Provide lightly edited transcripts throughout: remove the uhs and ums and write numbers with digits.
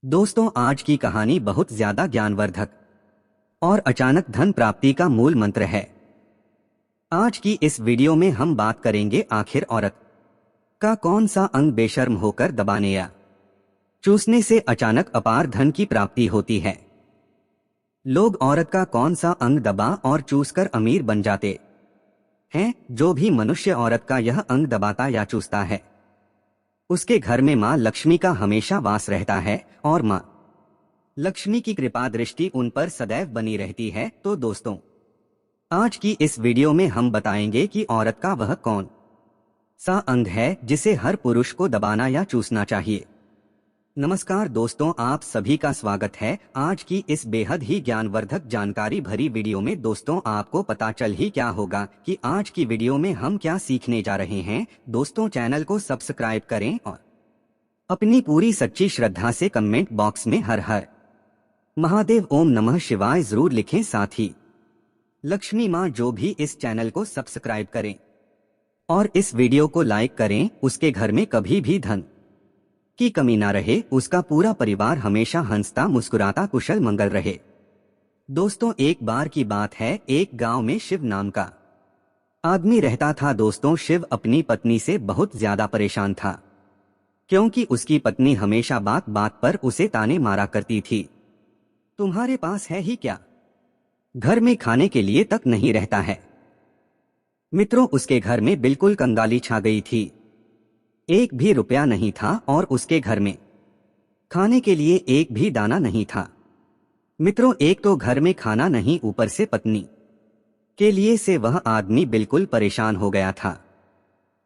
दोस्तों, आज की कहानी बहुत ज्यादा ज्ञानवर्धक और अचानक धन प्राप्ति का मूल मंत्र है। आज की इस वीडियो में हम बात करेंगे आखिर औरत का कौन सा अंग बेशर्म होकर दबाने या चूसने से अचानक अपार धन की प्राप्ति होती है। लोग औरत का कौन सा अंग दबा और चूसकर अमीर बन जाते हैं। जो भी मनुष्य औरत का यह अंग दबाता या चूसता है, उसके घर में मां लक्ष्मी का हमेशा वास रहता है और मां लक्ष्मी की कृपा दृष्टि उन पर सदैव बनी रहती है। तो दोस्तों, आज की इस वीडियो में हम बताएंगे कि औरत का वह कौन सा अंग है जिसे हर पुरुष को दबाना या चूसना चाहिए। नमस्कार दोस्तों, आप सभी का स्वागत है आज की इस बेहद ही ज्ञानवर्धक जानकारी भरी वीडियो में। दोस्तों, आपको पता चल ही क्या होगा कि आज की वीडियो में हम क्या सीखने जा रहे हैं। दोस्तों, चैनल को सब्सक्राइब करें और अपनी पूरी सच्ची श्रद्धा से कमेंट बॉक्स में हर हर महादेव ओम नमः शिवाय जरूर लिखें। साथ ही लक्ष्मी माँ जो भी इस चैनल को सब्सक्राइब करें और इस वीडियो को लाइक करें, उसके घर में कभी भी धन की कमी ना रहे, उसका पूरा परिवार हमेशा हंसता मुस्कुराता कुशल मंगल रहे। दोस्तों, एक बार की बात है, एक गांव में शिव नाम का आदमी रहता था। दोस्तों, शिव अपनी पत्नी से बहुत ज्यादा परेशान था, क्योंकि उसकी पत्नी हमेशा बात बात पर उसे ताने मारा करती थी। तुम्हारे पास है ही क्या, घर में खाने के लिए तक नहीं रहता है। मित्रों, उसके घर में बिल्कुल कंगाली छा गई थी। एक भी रुपया नहीं था और उसके घर में खाने के लिए एक भी दाना नहीं था। मित्रों, एक तो घर में खाना नहीं, ऊपर से पत्नी के लिए से वह आदमी बिल्कुल परेशान हो गया था।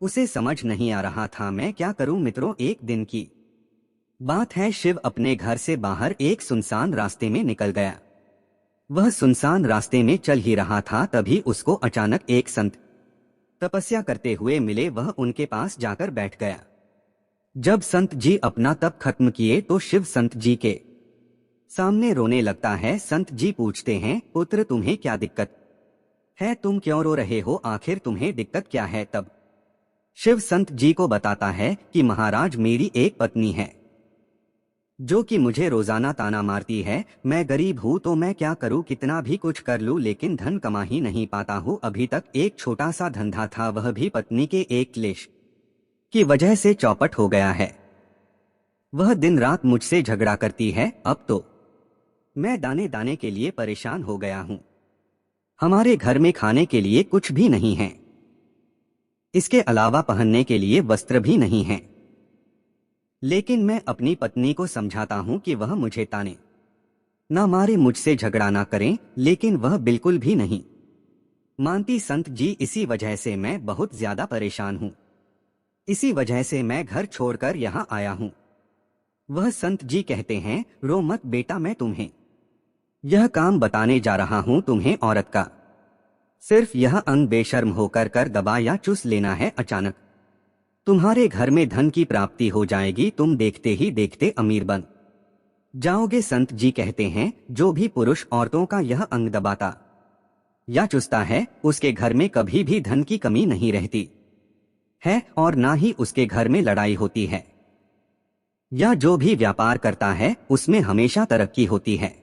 उसे समझ नहीं आ रहा था मैं क्या करूं। मित्रों, एक दिन की बात है, शिव अपने घर से बाहर एक सुनसान रास्ते में निकल गया। वह सुनसान रास्ते में चल ही रहा था, तभी उसको अचानक एक संत तपस्या करते हुए मिले। वह उनके पास जाकर बैठ गया। जब संत जी अपना तप खत्म किए तो शिव संत जी के सामने रोने लगता है। संत जी पूछते हैं, पुत्र तुम्हें क्या दिक्कत है, तुम क्यों रो रहे हो, आखिर तुम्हें दिक्कत क्या है। तब शिव संत जी को बताता है कि महाराज, मेरी एक पत्नी है जो कि मुझे रोजाना ताना मारती है। मैं गरीब हूँ तो मैं क्या करूँ, कितना भी कुछ कर लूँ लेकिन धन कमा ही नहीं पाता हूँ। अभी तक एक छोटा सा धंधा था, वह भी पत्नी के एक क्लेश की वजह से चौपट हो गया है। वह दिन रात मुझसे झगड़ा करती है। अब तो मैं दाने दाने के लिए परेशान हो गया हूँ। हमारे घर में खाने के लिए कुछ भी नहीं है, इसके अलावा पहनने के लिए वस्त्र भी नहीं है। लेकिन मैं अपनी पत्नी को समझाता हूं कि वह मुझे ताने ना मारे, मुझसे झगड़ा ना करें, लेकिन वह बिल्कुल भी नहीं मानती। संत जी, इसी वजह से मैं बहुत ज्यादा परेशान हूं, इसी वजह से मैं घर छोड़कर यहाँ आया हूं। वह संत जी कहते हैं, रो मत बेटा, मैं तुम्हें यह काम बताने जा रहा हूं। तुम्हें औरत का सिर्फ यह अंग बेशर्म होकर कर दबा या चूस लेना है। अचानक तुम्हारे घर में धन की प्राप्ति हो जाएगी, तुम देखते ही देखते अमीर बन जाओगे। संत जी कहते हैं, जो भी पुरुष औरतों का यह अंग दबाता या चुसता है, उसके घर में कभी भी धन की कमी नहीं रहती है और ना ही उसके घर में लड़ाई होती है, या जो भी व्यापार करता है उसमें हमेशा तरक्की होती है।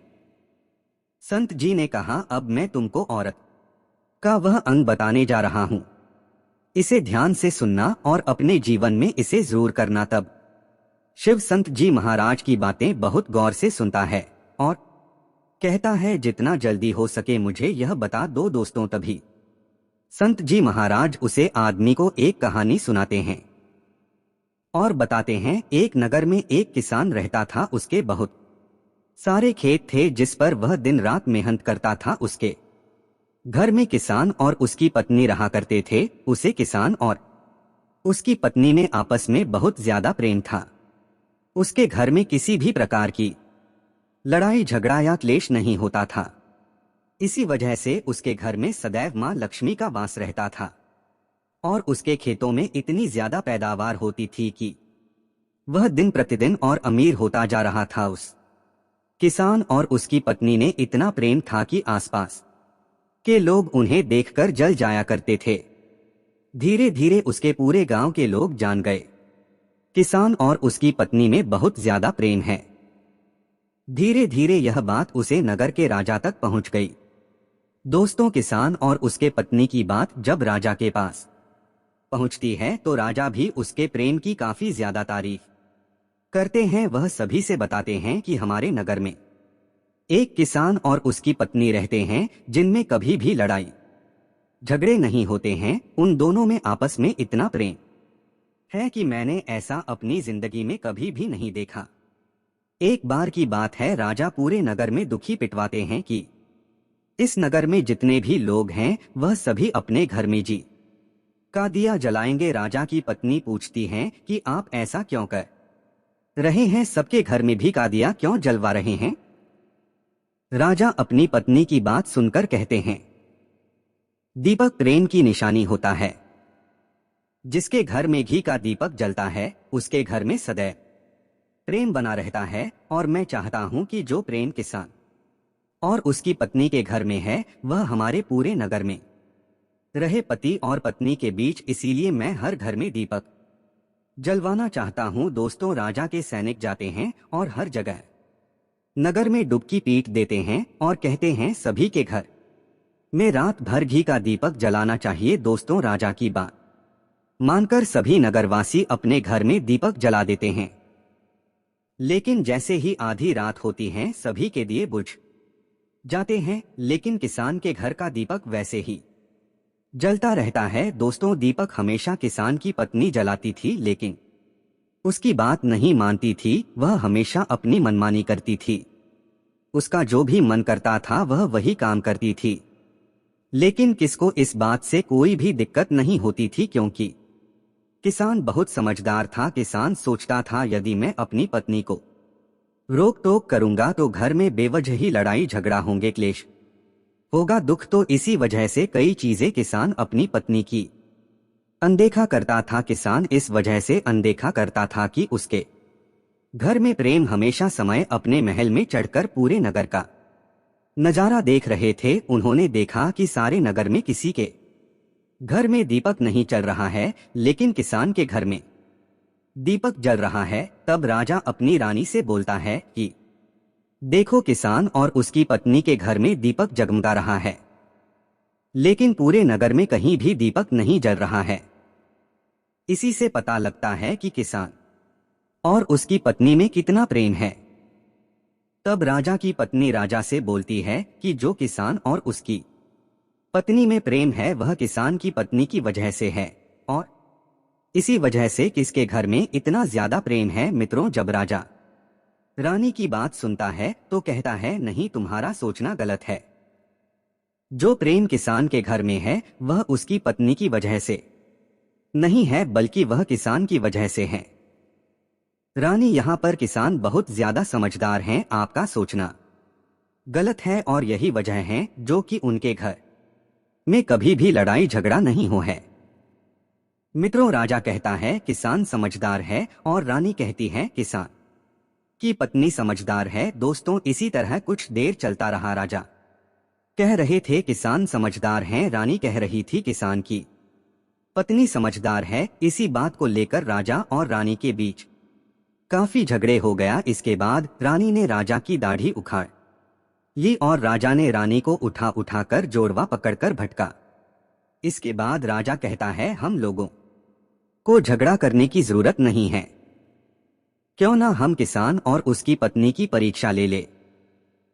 संत जी ने कहा, अब मैं तुमको औरत का वह अंग बताने जा रहा हूं, इसे ध्यान से सुनना और अपने जीवन में इसे जरूर करना। तब शिव संत जी महाराज की बातें बहुत गौर से सुनता है और कहता है, जितना जल्दी हो सके मुझे यह बता दो। दोस्तों, तभी संत जी महाराज उसे आदमी को एक कहानी सुनाते हैं और बताते हैं, एक नगर में एक किसान रहता था। उसके बहुत सारे खेत थे जिस पर वह दिन रात मेहनत करता था। उसके घर में किसान और उसकी पत्नी रहा करते थे। उसे किसान और उसकी पत्नी में आपस में बहुत ज्यादा प्रेम था। उसके घर में किसी भी प्रकार की लड़ाई झगड़ा या क्लेश नहीं होता था। इसी वजह से उसके घर में सदैव मां लक्ष्मी का वास रहता था और उसके खेतों में इतनी ज्यादा पैदावार होती थी कि वह दिन प्रतिदिन और अमीर होता जा रहा था। उस किसान और उसकी पत्नी ने इतना प्रेम था कि आसपास के लोग उन्हें देखकर जल जाया करते थे। धीरे धीरे उसके पूरे गांव के लोग जान गए, किसान और उसकी पत्नी में बहुत ज्यादा प्रेम है। धीरे धीरे यह बात उसे नगर के राजा तक पहुंच गई। दोस्तों, किसान और उसके पत्नी की बात जब राजा के पास पहुंचती है तो राजा भी उसके प्रेम की काफी ज्यादा तारीफ करते हैं। वह सभी से बताते हैं कि हमारे नगर में एक किसान और उसकी पत्नी रहते हैं जिनमें कभी भी लड़ाई झगड़े नहीं होते हैं। उन दोनों में आपस में इतना प्रेम है कि मैंने ऐसा अपनी जिंदगी में कभी भी नहीं देखा। एक बार की बात है, राजा पूरे नगर में दुखी पिटवाते हैं कि इस नगर में जितने भी लोग हैं वह सभी अपने घर में जी का दिया जलाएंगे। राजा की पत्नी पूछती हैं कि आप ऐसा क्यों कर रहे हैं, सबके घर में भी का दिया क्यों जलवा रहे हैं। राजा अपनी पत्नी की बात सुनकर कहते हैं, दीपक प्रेम की निशानी होता है। जिसके घर में घी का दीपक जलता है उसके घर में सदैव प्रेम बना रहता है। और मैं चाहता हूं कि जो प्रेम किसान और उसकी पत्नी के घर में है वह हमारे पूरे नगर में रहे, पति और पत्नी के बीच। इसीलिए मैं हर घर में दीपक जलवाना चाहता हूं। दोस्तों, राजा के सैनिक जाते हैं और हर जगह नगर में डुबकी पीट देते हैं और कहते हैं सभी के घर में रात भर घी का दीपक जलाना चाहिए। दोस्तों, राजा की बात मानकर सभी नगरवासी अपने घर में दीपक जला देते हैं। लेकिन जैसे ही आधी रात होती है सभी के दिए बुझ जाते हैं, लेकिन किसान के घर का दीपक वैसे ही जलता रहता है। दोस्तों, दीपक हमेशा किसान की पत्नी जलाती थी, लेकिन उसकी बात नहीं मानती थी। वह हमेशा अपनी मनमानी करती थी। उसका जो भी मन करता था वह वही काम करती थी। लेकिन किसको इस बात से कोई भी दिक्कत नहीं होती थी, क्योंकि किसान बहुत समझदार था। किसान सोचता था यदि मैं अपनी पत्नी को रोक टोक करूंगा तो घर में बेवजह ही लड़ाई झगड़ा होंगे, क्लेश होगा, दुख। तो इसी वजह से कई चीजें किसान अपनी पत्नी की अनदेखा करता था। किसान इस वजह से अनदेखा करता था कि उसके घर में प्रेम हमेशा समय अपने महल में चढ़कर पूरे नगर का नजारा देख रहे थे। उन्होंने देखा कि सारे नगर में किसी के घर में दीपक नहीं चल रहा है, लेकिन किसान के घर में दीपक जल रहा है। तब राजा अपनी रानी से बोलता है कि देखो, किसान और उसकी पत्नी के घर में दीपक जगमगा रहा है, लेकिन पूरे नगर में कहीं भी दीपक नहीं जल रहा है। इसी से पता लगता है कि किसान और उसकी पत्नी में कितना प्रेम है। तब राजा की पत्नी राजा से बोलती है कि जो किसान और उसकी पत्नी में प्रेम है वह किसान की पत्नी की वजह से है, और इसी वजह से किसके घर में इतना ज्यादा प्रेम है। मित्रों, जब राजा रानी की बात सुनता है तो कहता है, नहीं, तुम्हारा सोचना गलत है। जो प्रेम किसान के घर में है वह उसकी पत्नी की वजह से नहीं है, बल्कि वह किसान की वजह से है। रानी, यहाँ पर किसान बहुत ज्यादा समझदार हैं। आपका सोचना गलत है और यही वजह है जो कि उनके घर में कभी भी लड़ाई झगड़ा नहीं हो है। मित्रों, राजा कहता है किसान समझदार है और रानी कहती है किसान की पत्नी समझदार है। दोस्तों, इसी तरह कुछ देर चलता रहा। राजा कह रहे थे किसान समझदार हैं, रानी कह रही थी किसान की पत्नी समझदार है। इसी बात को लेकर राजा और रानी के बीच काफी झगड़े हो गया। इसके बाद रानी ने राजा की दाढ़ी उखाड़ ली और राजा ने रानी को उठा उठाकर जोड़वा पकड़कर भटका। इसके बाद राजा कहता है, हम लोगों को झगड़ा करने की जरूरत नहीं है, क्यों ना हम किसान और उसकी पत्नी की परीक्षा ले ले।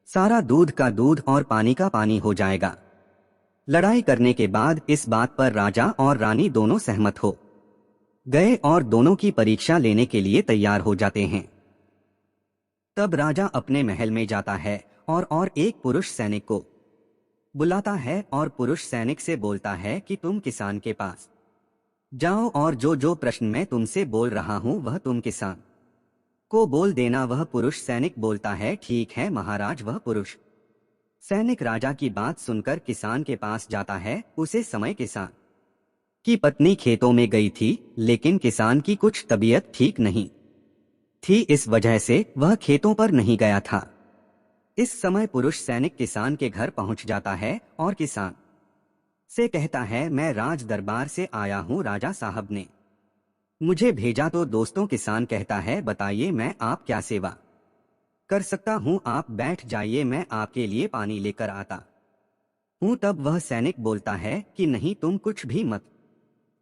सारा दूध का दूध और पानी का पानी हो जाएगा। लड़ाई करने के बाद इस बात पर राजा और रानी दोनों सहमत हो गए और दोनों की परीक्षा लेने के लिए तैयार हो जाते हैं। तब राजा अपने महल में जाता है और एक पुरुष सैनिक को बुलाता है और पुरुष सैनिक से बोलता है कि तुम किसान के पास जाओ और जो जो प्रश्न मैं तुमसे बोल रहा हूं वह तुम किसान को बोल देना। वह पुरुष सैनिक बोलता है, ठीक है महाराज। वह पुरुष सैनिक राजा की बात सुनकर किसान के पास जाता है। उसे समय किसान की पत्नी खेतों में गई थी, लेकिन किसान की कुछ तबीयत ठीक नहीं थी, इस वजह से वह खेतों पर नहीं गया था। इस समय पुरुष सैनिक किसान के घर पहुंच जाता है और किसान से कहता है, मैं राज दरबार से आया हूं, राजा साहब ने मुझे भेजा। तो दोस्तों, किसान कहता है, बताइए मैं आप क्या सेवा कर सकता हूँ, आप बैठ जाइए, मैं आपके लिए पानी लेकर आता हूँ। तब वह सैनिक बोलता है कि नहीं, तुम कुछ भी मत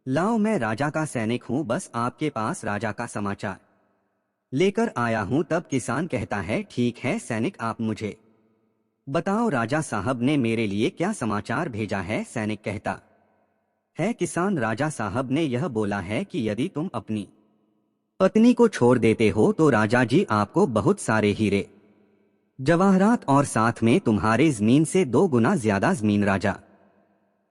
लाओ, मैं राजा का सैनिक हूँ, बस आपके पास राजा का समाचार लेकर आया हूँ। तब किसान कहता है ठीक है सैनिक, आप मुझे बताओ राजा साहब ने मेरे लिए क्या समाचार भेजा है। सैनिक कहता है किसान, राजा साहब ने यह बोला है कि यदि तुम अपनी पत्नी को छोड़ देते हो तो राजा जी आपको बहुत सारे हीरे जवाहरात और साथ में तुम्हारे जमीन से 2 गुना ज्यादा जमीन राजा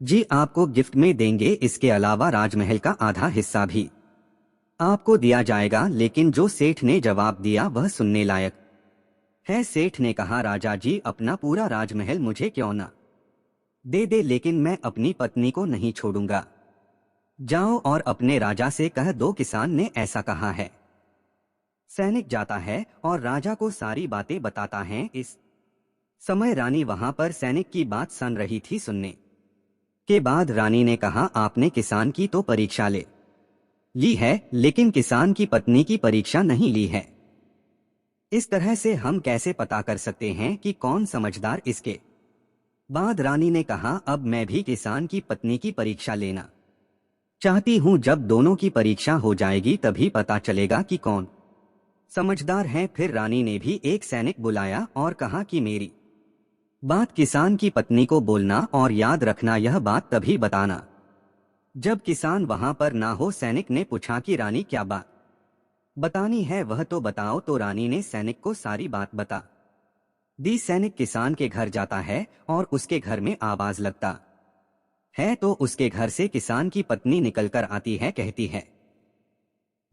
जी आपको गिफ्ट में देंगे। इसके अलावा राजमहल का आधा हिस्सा भी आपको दिया जाएगा। लेकिन जो सेठ ने जवाब दिया वह सुनने लायक है। सेठ ने कहा राजा जी अपना पूरा राजमहल मुझे क्यों ना दे दे, लेकिन मैं अपनी पत्नी को नहीं छोड़ूंगा। जाओ और अपने राजा से कह दो किसान ने ऐसा कहा है। सैनिक जाता है और राजा को सारी बातें बताता है। इस समय रानी वहां पर सैनिक की बात सुन रही थी। सुनने के बाद रानी ने कहा आपने किसान की तो परीक्षा ले ली है, लेकिन किसान की पत्नी की परीक्षा नहीं ली है। इस तरह से हम कैसे पता कर सकते हैं कि कौन समझदार। इसके बाद रानी ने कहा अब मैं भी किसान की पत्नी की परीक्षा लेना चाहती हूँ। जब दोनों की परीक्षा हो जाएगी तभी पता चलेगा कि कौन समझदार है। फिर रानी ने भी एक सैनिक बुलाया और कहा कि मेरी बात किसान की पत्नी को बोलना और याद रखना, यह बात तभी बताना जब किसान वहां पर ना हो। सैनिक ने पूछा कि रानी क्या बात बतानी है, वह तो बताओ। तो रानी ने सैनिक को सारी बात बता दी। सैनिक किसान के घर जाता है और उसके घर में आवाज लगता है तो उसके घर से किसान की पत्नी निकलकर आती है। कहती है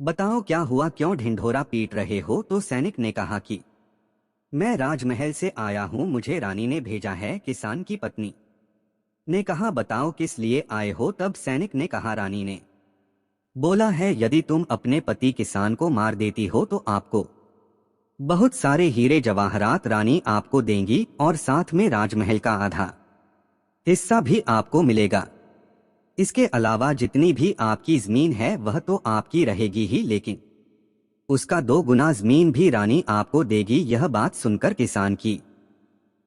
बताओ क्या हुआ, क्यों ढिंढोरा पीट रहे हो। तो सैनिक ने कहा कि मैं राजमहल से आया हूँ, मुझे रानी ने भेजा है। किसान की पत्नी ने कहा बताओ किस लिए आए हो। तब सैनिक ने कहा रानी ने बोला है यदि तुम अपने पति किसान को मार देती हो तो आपको बहुत सारे हीरे जवाहरात रानी आपको देंगी और साथ में राजमहल का आधा हिस्सा भी आपको मिलेगा। इसके अलावा जितनी भी आपकी जमीन है वह तो आपकी रहेगी ही, लेकिन उसका 2 गुना जमीन भी रानी आपको देगी। यह बात सुनकर किसान की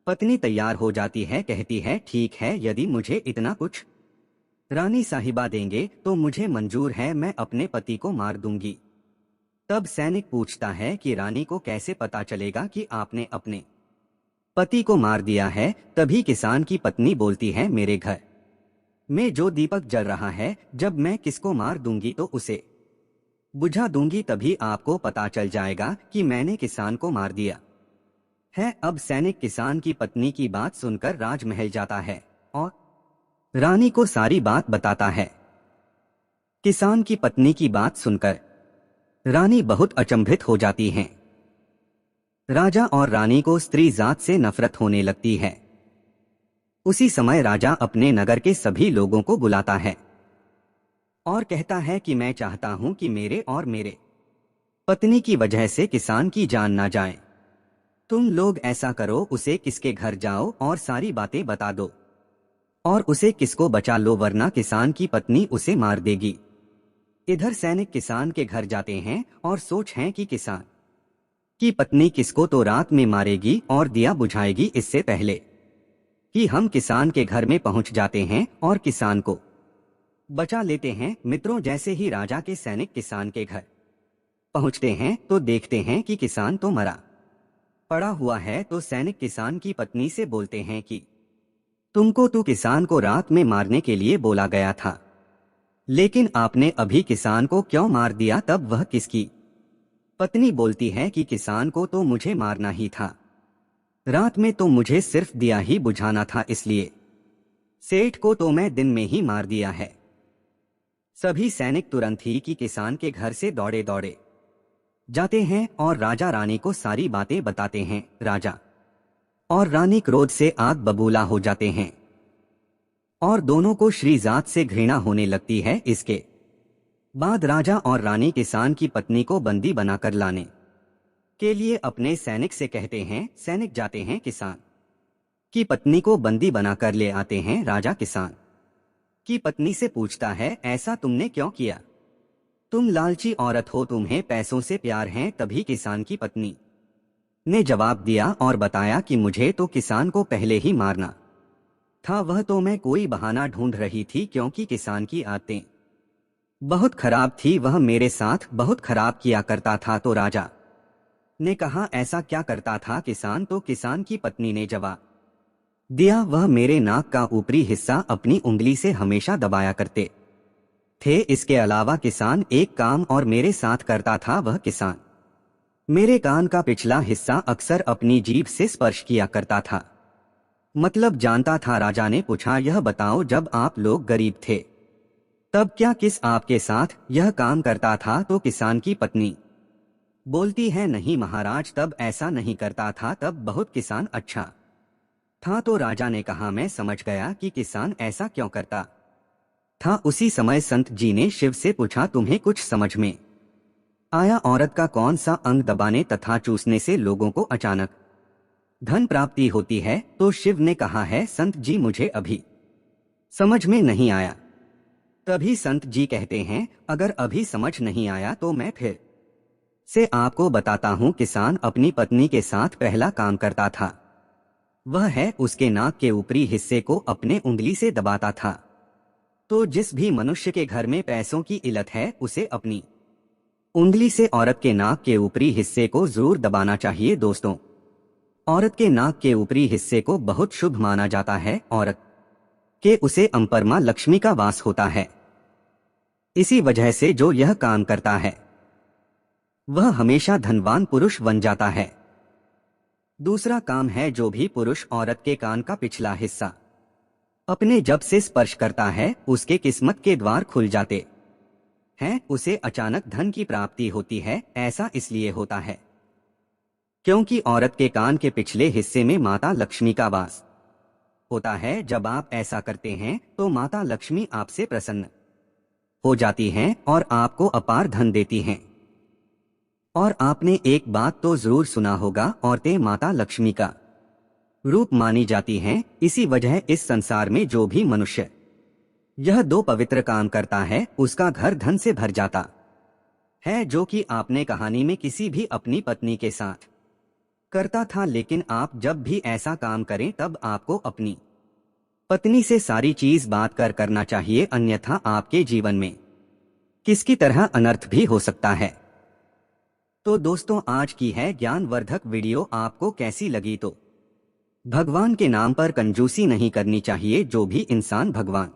पत्नी तैयार हो जाती है। कहती है ठीक है, यदि मुझे इतना कुछ रानी साहिबा देंगे तो मुझे मंजूर है, मैं अपने पति को मार दूंगी। तब सैनिक पूछता है कि रानी को कैसे पता चलेगा कि आपने अपने पति को मार दिया है। तभी किसान की पत्नी बोलती है मेरे घर में जो दीपक जल रहा है, जब मैं किसको मार दूंगी तो उसे बुझा दूंगी, तभी आपको पता चल जाएगा कि मैंने किसान को मार दिया है। अब सैनिक किसान की पत्नी की बात सुनकर राजमहल जाता है और रानी को सारी बात बताता है। किसान की पत्नी की बात सुनकर रानी बहुत अचंभित हो जाती हैं। राजा और रानी को स्त्री जात से नफरत होने लगती है। उसी समय राजा अपने नगर के सभी लोगों को बुलाता है और कहता है कि मैं चाहता हूं कि मेरे और मेरे पत्नी की वजह से किसान की जान ना जाए। तुम लोग ऐसा करो, उसे किसके घर जाओ और सारी बातें बता दो और उसे किसको बचा लो, वरना किसान की पत्नी उसे मार देगी। इधर सैनिक किसान के घर जाते हैं और सोच है कि किसान की पत्नी किसको तो रात में मारेगी और दिया बुझाएगी। इससे पहले कि हम किसान के घर में पहुंच जाते हैं और किसान को बचा लेते हैं। मित्रों, जैसे ही राजा के सैनिक किसान के घर पहुंचते हैं तो देखते हैं कि किसान तो मरा पड़ा हुआ है। तो सैनिक किसान की पत्नी से बोलते हैं कि तुमको तो किसान को रात में मारने के लिए बोला गया था, लेकिन आपने अभी किसान को क्यों मार दिया। तब वह किसकी पत्नी बोलती है कि किसान को तो मुझे मारना ही था, रात में तो मुझे सिर्फ दिया ही बुझाना था, इसलिए सेठ को तो मैं दिन में ही मार दिया है। सभी सैनिक तुरंत ही कि किसान के घर से दौड़े दौड़े जाते हैं और राजा रानी को सारी बातें बताते हैं। राजा और रानी क्रोध से आग बबूला हो जाते हैं और दोनों को श्रीजात से घृणा होने लगती है। इसके बाद राजा और रानी किसान की पत्नी को बंदी बनाकर लाने के लिए अपने सैनिक से कहते हैं। सैनिक जाते हैं, किसान की पत्नी को बंदी बनाकर ले आते हैं। राजा किसान की पत्नी से पूछता है ऐसा तुमने क्यों किया, तुम लालची औरत हो, तुम्हें पैसों से प्यार है। तभी किसान की पत्नी ने जवाब दिया और बताया कि मुझे तो किसान को पहले ही मारना था। वह तो मैं कोई बहाना ढूंढ रही थी क्योंकि किसान की आदतें बहुत खराब थी, वह मेरे साथ बहुत खराब किया करता था। तो राजा ने कहा, ऐसा क्या करता था किसान? तो किसान की पत्नी ने जवाब दिया, वह मेरे नाक का ऊपरी हिस्सा अपनी उंगली से हमेशा दबाया करते थे। इसके अलावा किसान एक काम और मेरे साथ करता था, वह किसान मेरे कान का पिछला हिस्सा अक्सर अपनी जीभ से स्पर्श किया करता था। मतलब जानता था। राजा ने पूछा, यह बताओ, जब आप लोग गरीब थे तब क्या किस आपके साथ यह काम करता था? तो किसान की पत्नी बोलती है, नहीं महाराज, तब ऐसा नहीं करता था, तब बहुत किसान अच्छा था। तो राजा ने कहा, मैं समझ गया कि किसान ऐसा क्यों करता था। उसी समय संत जी ने शिव से पूछा, तुम्हें कुछ समझ में आया? औरत का कौन सा अंग दबाने तथा चूसने से लोगों को अचानक धन प्राप्ति होती है? तो शिव ने कहा है, संत जी मुझे अभी समझ में नहीं आया। तभी संत जी कहते हैं, अगर अभी समझ नहीं आया तो मैं फिर से आपको बताता हूँ। किसान अपनी पत्नी के साथ पहला काम करता था, वह है उसके नाक के ऊपरी हिस्से को अपने उंगली से दबाता था। तो जिस भी मनुष्य के घर में पैसों की इल्लत है, उसे अपनी उंगली से औरत के नाक के ऊपरी हिस्से को जरूर दबाना चाहिए। दोस्तों, औरत के नाक के ऊपरी हिस्से को बहुत शुभ माना जाता है। औरत के उसे अंपरमा लक्ष्मी का वास होता है। इसी वजह से जो यह काम करता है वह हमेशा धनवान पुरुष बन जाता है। दूसरा काम है, जो भी पुरुष औरत के कान का पिछला हिस्सा अपने जब से स्पर्श करता है, उसके किस्मत के द्वार खुल जाते हैं, उसे अचानक धन की प्राप्ति होती है। ऐसा इसलिए होता है क्योंकि औरत के कान के पिछले हिस्से में माता लक्ष्मी का वास होता है। जब आप ऐसा करते हैं तो माता लक्ष्मी आपसे प्रसन्न हो जाती हैं और आपको अपार धन देती हैं। और आपने एक बात तो जरूर सुना होगा, औरतें माता लक्ष्मी का रूप मानी जाती हैं। इसी वजह इस संसार में जो भी मनुष्य यह दो पवित्र काम करता है, उसका घर धन से भर जाता है। जो कि आपने कहानी में किसी भी अपनी पत्नी के साथ करता था। लेकिन आप जब भी ऐसा काम करें तब आपको अपनी पत्नी से सारी चीज बात कर करना चाहिए, अन्यथा आपके जीवन में किसकी तरह अनर्थ भी हो सकता है। तो दोस्तों, आज की है ज्ञानवर्धक वीडियो आपको कैसी लगी? तो भगवान के नाम पर कंजूसी नहीं करनी चाहिए। जो भी इंसान भगवान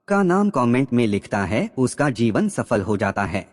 का नाम कमेंट में लिखता है, उसका जीवन सफल हो जाता है।